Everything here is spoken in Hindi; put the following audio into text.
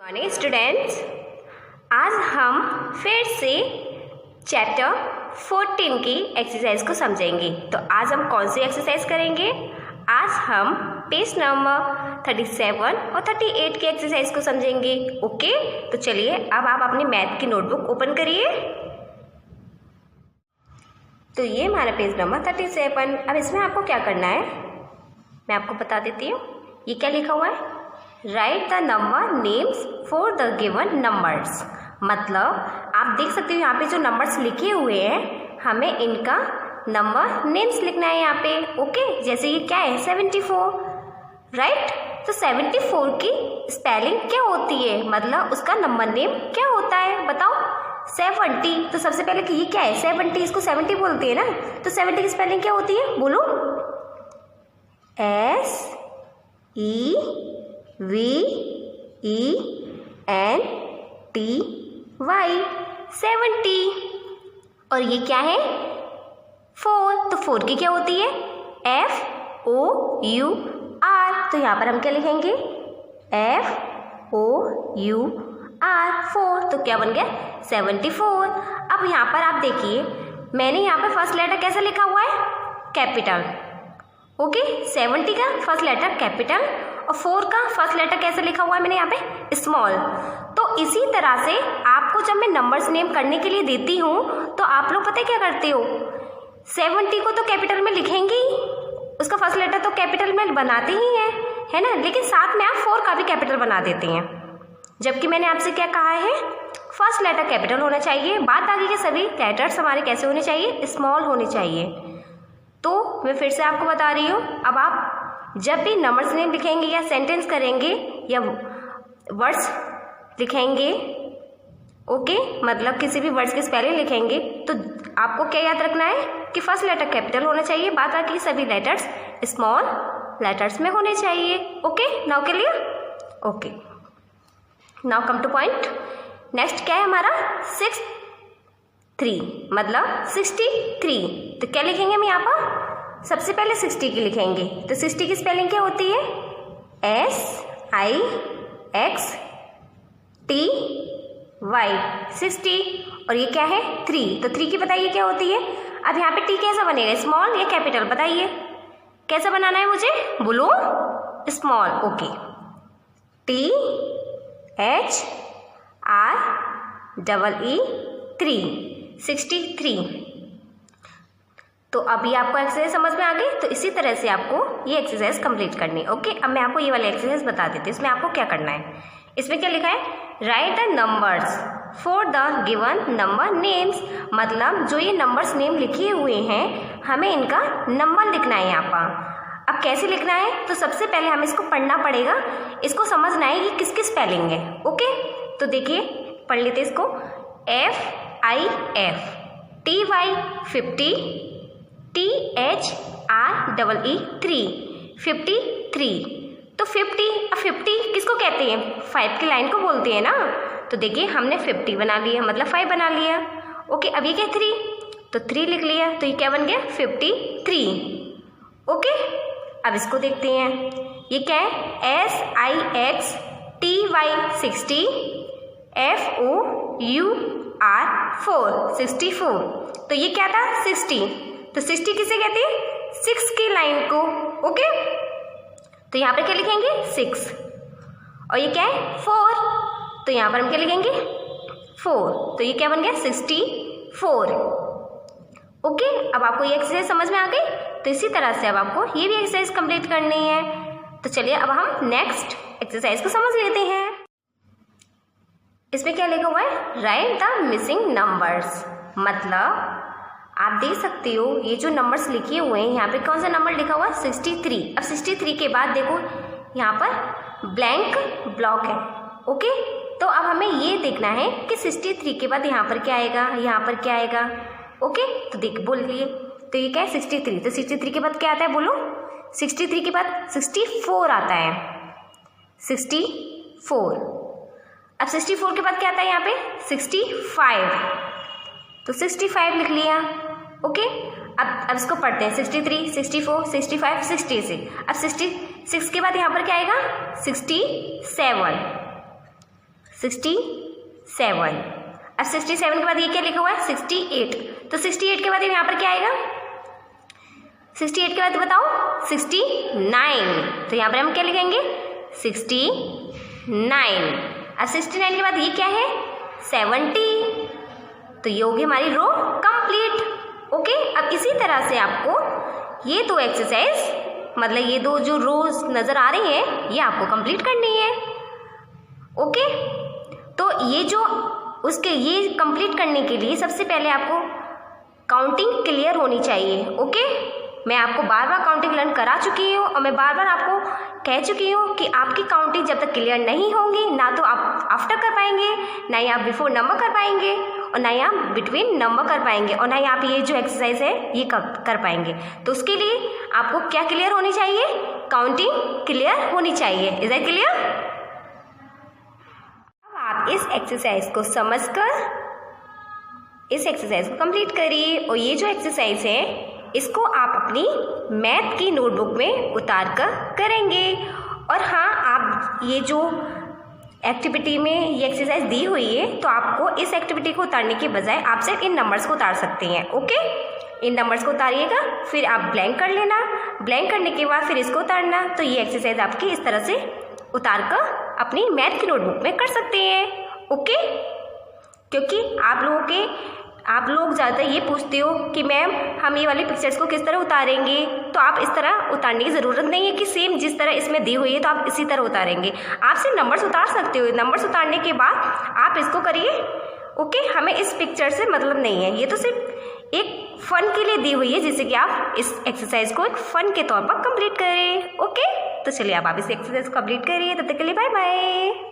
मॉर्निंग स्टूडेंट्स, आज हम फिर से चैप्टर 14 की एक्सरसाइज को समझेंगे। तो आज हम कौन सी एक्सरसाइज करेंगे? आज हम पेज नंबर 37 और 38 की एक्सरसाइज को समझेंगे। ओके, तो चलिए अब आप अपनी मैथ की नोटबुक ओपन करिए। तो ये हमारा पेज नंबर 37। अब इसमें आपको क्या करना है मैं आपको बता देती हूँ। ये क्या लिखा हुआ है? Right the number names for the given numbers. मतलब आप देख सकते हो यहाँ पे जो नंबर्स लिखे हुए हैं, हमें इनका नंबर नेम्स लिखना है यहाँ पे। ओके, जैसे ये क्या है 74, राइट? तो 74 की स्पेलिंग क्या होती है, मतलब उसका नंबर नेम क्या होता है बताओ? 70। तो सबसे पहले कि ये क्या है 70, इसको 70 बोलते हैं ना। तो 70 की स्पेलिंग क्या होती है बोलो? SEVENTY 70। और ये क्या है 4। तो 4 की क्या होती है? FOUR। तो यहाँ पर हम क्या लिखेंगे? FOUR 4। तो क्या बन गया 74। अब यहाँ पर आप देखिए, मैंने यहाँ पर फर्स्ट लेटर कैसा लिखा हुआ है? कैपिटल। ओके, 70 का फर्स्ट लेटर कैपिटल और 4 का फर्स्ट लेटर कैसे लिखा हुआ है मैंने यहाँ पे? स्मॉल। तो इसी तरह से आपको जब मैं नंबर्स नेम करने के लिए देती हूँ तो आप लोग पता है क्या करते हो? 70 को तो कैपिटल में लिखेंगे ही, उसका फर्स्ट लेटर तो कैपिटल में बनाते ही हैं, है ना, लेकिन साथ में आप 4 का भी कैपिटल बना देते हैं। जबकि मैंने आपसे क्या कहा है? फर्स्ट लेटर कैपिटल होना चाहिए, बाद बाकी के सभी लेटर्स हमारे कैसे होने चाहिए? स्मॉल होने चाहिए। तो मैं फिर से आपको बता रही हूँ, अब आप जब भी नंबर्स नेम लिखेंगे या सेंटेंस करेंगे या वर्ड्स लिखेंगे, ओके, मतलब किसी भी वर्ड्स की स्पेलिंग लिखेंगे, तो आपको क्या याद रखना है कि फर्स्ट लेटर कैपिटल होना चाहिए, बाद बाकी सभी लेटर्स स्मॉल लेटर्स में होने चाहिए। ओके, नाउ के लिए okay, now come two point. Next क्या है हमारा? 63, मतलब 63। तो क्या लिखेंगे हम यहाँ पर? सबसे पहले 60 की लिखेंगे। तो 60 की स्पेलिंग क्या होती है? SIXTY 60। और ये क्या है 3। तो 3 की बताइए क्या होती है? अब यहाँ पे टी कैसा बनेगा, स्मॉल या कैपिटल? बताइए कैसा बनाना है मुझे, बोलो? स्मॉल। Okay, THREE 63। तो अभी आपको एक्सरसाइज समझ में आ गई। तो इसी तरह से आपको ये एक्सरसाइज कंप्लीट करनी है। ओके, अब मैं आपको ये वाली एक्सरसाइज बता देती हूँ। इसमें आपको क्या करना है? इसमें क्या लिखा है? Right the numbers for the given number names. मतलब जो ये नंबर्स नेम लिखे हुए हैं, हमें इनका नंबर लिखना है यहाँ पर। अब कैसे लिखना है? तो सबसे पहले हमें इसको पढ़ना पड़ेगा, इसको समझना है कि किसकी स्पेलिंग है। ओके, तो देखिए पढ़ लेते इसको। FIF TY 50 THREE 53। तो 50 किसको कहते हैं? 5 की लाइन को बोलते हैं ना। तो देखिए हमने 50 बना लिया, मतलब 5 बना लिया। ओके, अब ये क्या 3, तो 3 लिख लिया। तो ये क्या बन गया 53। ओके, अब इसको देखते हैं। ये क्या है? SIXTY 60 FOUR 64। तो ये क्या था 60। तो 60 किसे कहते हैं? 6 की लाइन को। ओके, तो यहाँ पर क्या लिखेंगे 6। और ये क्या है 4। तो यहाँ पर हम क्या लिखेंगे 4। तो ये क्या बन गया 64। ओके, अब आपको ये एक्सरसाइज समझ में आ गई। तो इसी तरह से अब आपको ये भी एक्सरसाइज कंप्लीट करनी है। तो चलिए अब हम नेक्स्ट एक्सरसाइज को समझ लेते हैं। इसमें क्या लिखा हुआ है? Right the missing numbers. मतलब आप देख सकते हो ये जो नंबर्स लिखे हुए हैं, यहाँ पे कौन सा नंबर लिखा हुआ है? 63। अब 63 के बाद देखो यहाँ पर ब्लैंक ब्लॉक है। ओके, तो अब हमें ये देखना है कि 63 के बाद यहाँ पर क्या आएगा, यहाँ पर क्या आएगा। ओके, तो देख बोलिए। तो ये क्या है 63। तो 63 के बाद क्या आता है बोलो? 63 के बाद 64 आता है। 64। अब 64 के बाद क्या आता है यहाँ पे? 65। तो 65 लिख लिया। ओके, अब इसको पढ़ते हैं। 63, 64, 65, 66। अब 66 के बाद यहाँ पर क्या आएगा? 67। 67। अब 67 के बाद ये क्या लिखा हुआ है 68, तो 68 के बाद यहाँ पर क्या आएगा 68 के बाद बताओ 69, तो यहाँ पर हम क्या लिखेंगे 69। अब 69 के बाद ये क्या है 70, तो ये होगी हमारी रो कंप्लीट। ओके, अब इसी तरह से आपको ये दो एक्सरसाइज मतलब ये दो जो रोज नज़र आ रही हैं ये आपको कंप्लीट करनी है। ओके, तो ये जो उसके ये कंप्लीट करने के लिए सबसे पहले आपको काउंटिंग क्लियर होनी चाहिए। ओके, मैं आपको बार बार काउंटिंग लर्न करा चुकी हूँ और मैं बार बार आपको कह चुकी हूँ कि आपकी काउंटिंग जब तक क्लियर नहीं होगी ना तो आप आफ्टर कर पाएंगे, ना ही आप बिफोर नंबर कर पाएंगे और ना ही आप बिटवीन नंबर कर पाएंगे और ना ही आप ये जो एक्सरसाइज है ये कर पाएंगे। तो उसके लिए आपको क्या क्लियर होनी चाहिए, काउंटिंग क्लियर होनी चाहिए। Is that clear? अब आप इस एक्सरसाइज को समझकर इस एक्सरसाइज को कंप्लीट करिए और ये जो एक्सरसाइज है इसको आप अपनी मैथ की नोटबुक में उतार कर करेंगे। और हाँ, आप ये जो एक्टिविटी में ये एक्सरसाइज दी हुई है तो आपको इस एक्टिविटी को उतारने के बजाय आप सिर्फ इन नंबर्स को उतार सकते हैं। ओके, इन नंबर्स को उतारिएगा, फिर आप ब्लैंक कर लेना, ब्लैंक करने के बाद फिर इसको उतारना। तो ये एक्सरसाइज आपकी इस तरह से उतार कर अपनी मैथ की नोटबुक में कर सकते हैं। ओके, क्योंकि आप लोग ज़्यादातर ये पूछते हो कि मैम हम ये वाली पिक्चर्स को किस तरह उतारेंगे, तो आप इस तरह उतारने की ज़रूरत नहीं है कि सेम जिस तरह इसमें दी हुई है तो आप इसी तरह उतारेंगे। आप सिर्फ नंबर्स उतार सकते हो, नंबर्स उतारने के बाद आप इसको करिए। ओके, हमें इस पिक्चर से मतलब नहीं है, ये तो सिर्फ एक फ़न के लिए दी हुई है जिससे कि आप इस एक्सरसाइज को एक फ़न के तौर पर कंप्लीट करें। ओके, तो चलिए आप इस एक्सरसाइज को कंप्लीट करिए। तब तक के लिए बाय बाय।